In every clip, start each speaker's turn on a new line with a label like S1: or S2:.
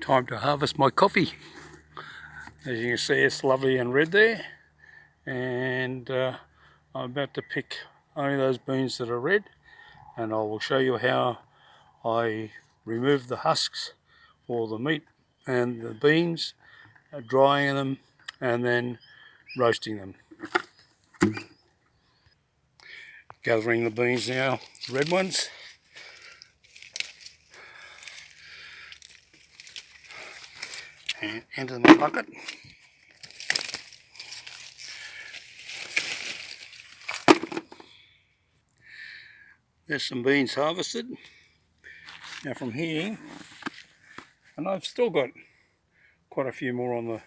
S1: Time to harvest my coffee. As you can see, it's lovely and red there, and I'm about to pick only those beans that are red, and I will show you how I remove the husks or the meat and the beans, drying them and then roasting them. Gathering the beans now, red ones. And into my bucket. There's some beans harvested. Now from here, and I've still got quite a few more on the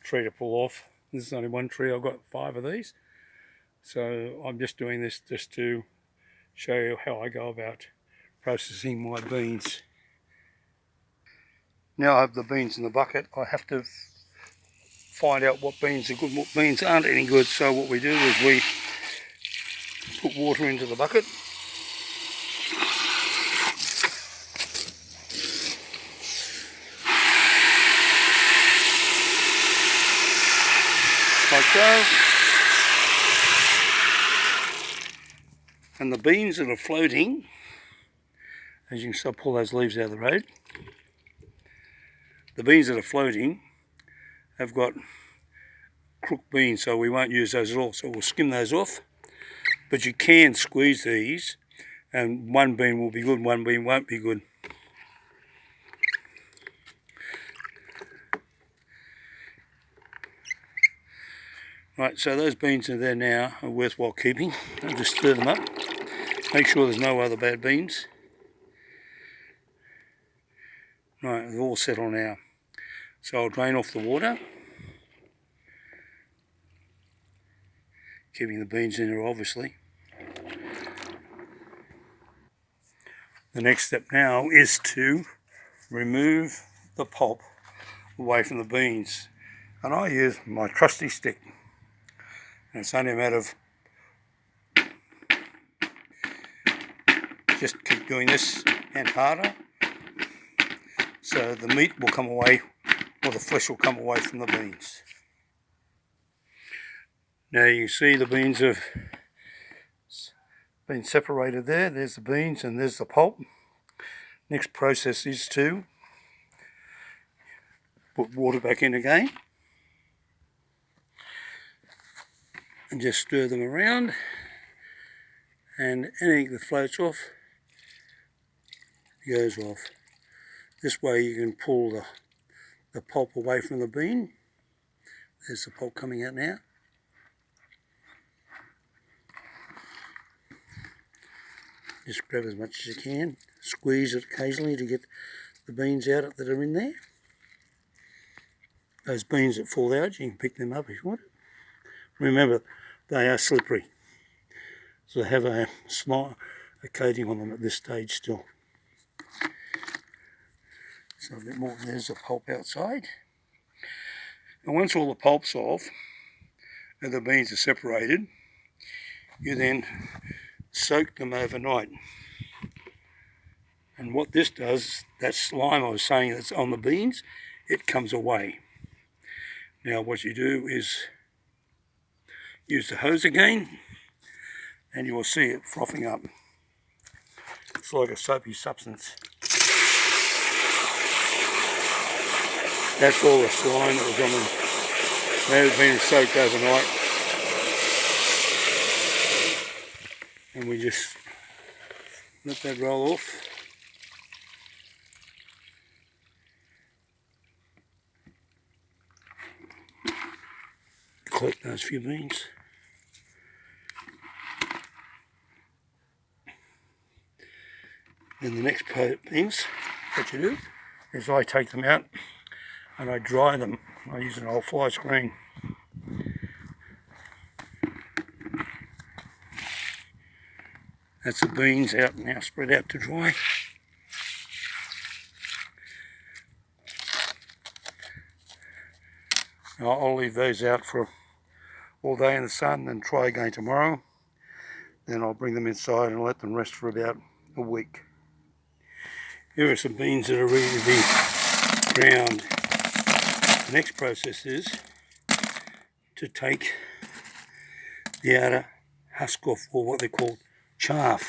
S1: tree to pull off. This is only one tree, I've got 5 of these. So I'm just doing this just to show you how I go about processing my beans. Now I have the beans in the bucket, I have to find out what beans are good and what beans aren't any good. So what we do is we put water into the bucket. Like so. And the beans that are floating, as you can see, I'll pull those leaves out of the road. The beans that are floating have got crook beans, so we won't use those at all. So we'll skim those off. But you can squeeze these, and one bean will be good, one bean won't be good. Right, so those beans are there now, are worthwhile keeping. I'll just stir them up. Make sure there's no other bad beans. Right, they're all settled now. So I'll drain off the water. Keeping the beans in there, obviously. The next step now is to remove the pulp away from the beans. And I use my trusty stick. And it's only a matter of just keep doing this and harder, so the meat will come away, or the flesh will come away from the beans. Now you can see the beans have been separated there. There's the beans and there's the pulp. Next process is to put water back in again and just stir them around, and anything that floats off goes off. This way you can pull the pulp away from the bean. There's the pulp coming out now. Just grab as much as you can. Squeeze it occasionally to get the beans out that are in there. Those beans that fall out, you can pick them up if you want. Remember, they are slippery. So they have a coating on them at this stage still. So a bit more, there's the pulp outside. And once all the pulp's off and the beans are separated, you then soak them overnight. And what this does, that slime I was saying that's on the beans, it comes away. Now what you do is use the hose again, and you will see it frothing up. It's like a soapy substance. That's all the slime that was on them. Now it's been soaked overnight. And we just let that roll off. Collect those few beans. Then the next things that you do is I take them out and I dry them. I use an old fly screen. That's the beans out now, spread out to dry. Now I'll leave those out for all day in the sun and try again tomorrow. Then I'll bring them inside and let them rest for about a week. Here are some beans that are ready to be ground. The next process is to take the outer husk off, or what they call chaff.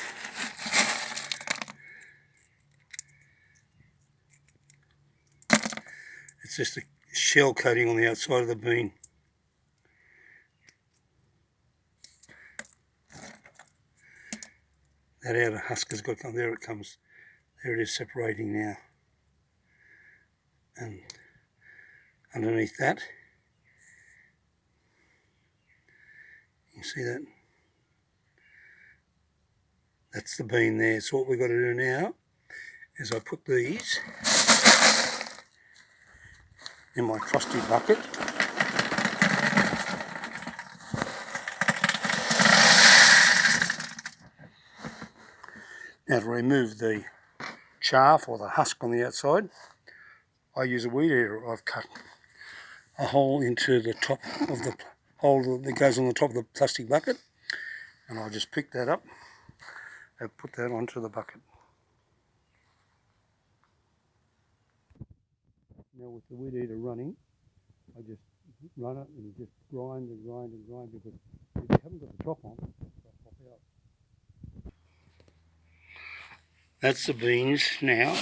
S1: It's just a shell coating on the outside of the bean. That outer husk has got to come. There it comes. There it is, separating now. And underneath that, you see that? That's the bean there. So what we've got to do now is I put these in my trusty bucket. Now to remove the chaff or the husk on the outside, I use a weed eater. I've cut a hole into the top of the hole that goes on the top of the plastic bucket, and I'll just pick that up and put that onto the bucket. Now with the weed eater running, I just run it and just grind and grind and grind, because if you haven't got the top on, they'll pop out. That's the beans now.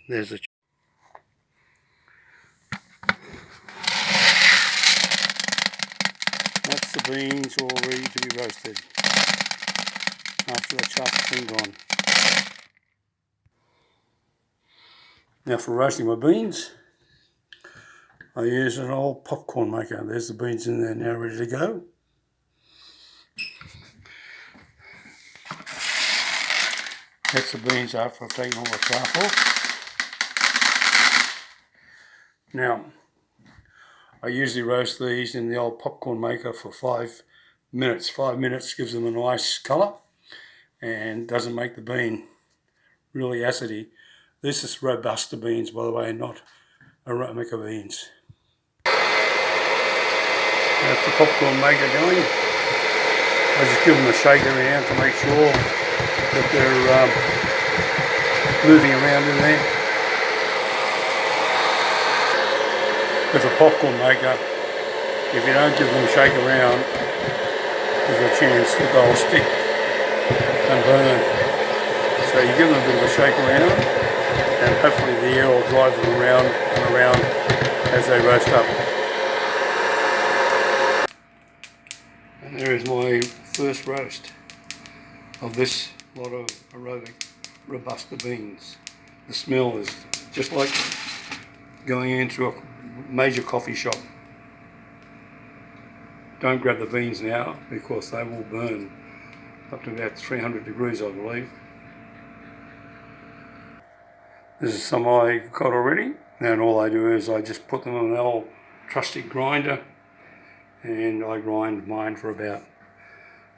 S1: There's a that's the beans all ready to be roasted after the chaff's been gone. Now for roasting my beans, I use an old popcorn maker. There's the beans in there now ready to go. That's the beans after I've taken all the chaff off. Now, I usually roast these in the old popcorn maker for 5 minutes. 5 minutes gives them a nice colour and doesn't make the bean really acidy. This is Robusta beans, by the way, not Arabica beans. That's the popcorn maker going. I just give them a shake around to make sure that they're moving around in there. With a popcorn maker, if you don't give them a shake around, there's a chance that they'll stick and burn. So you give them a bit of a shake around, and hopefully the air will drive them around and around as they roast up. And there is my first roast of this lot of aerobic Robusta beans. The smell is just like going into a major coffee shop. Don't grab the beans now, because they will burn up to about 300 degrees, I believe. This is some I've got already, and all I do is I just put them on an old trusty grinder, and I grind mine for about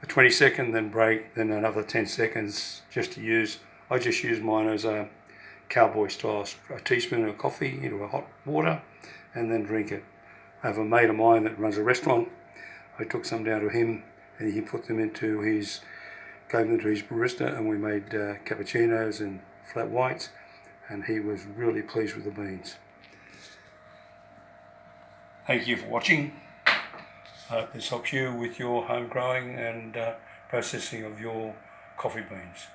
S1: a 20-second, then break, then another 10 seconds just to use. I just use mine as a cowboy style, a teaspoon of coffee into a hot water and then drink it. I have a mate of mine that runs a restaurant. I took some down to him and he put them into his, gave them to his barista, and we made cappuccinos and flat whites, and he was really pleased with the beans. Thank you for watching. I hope this helps you with your home growing and processing of your coffee beans.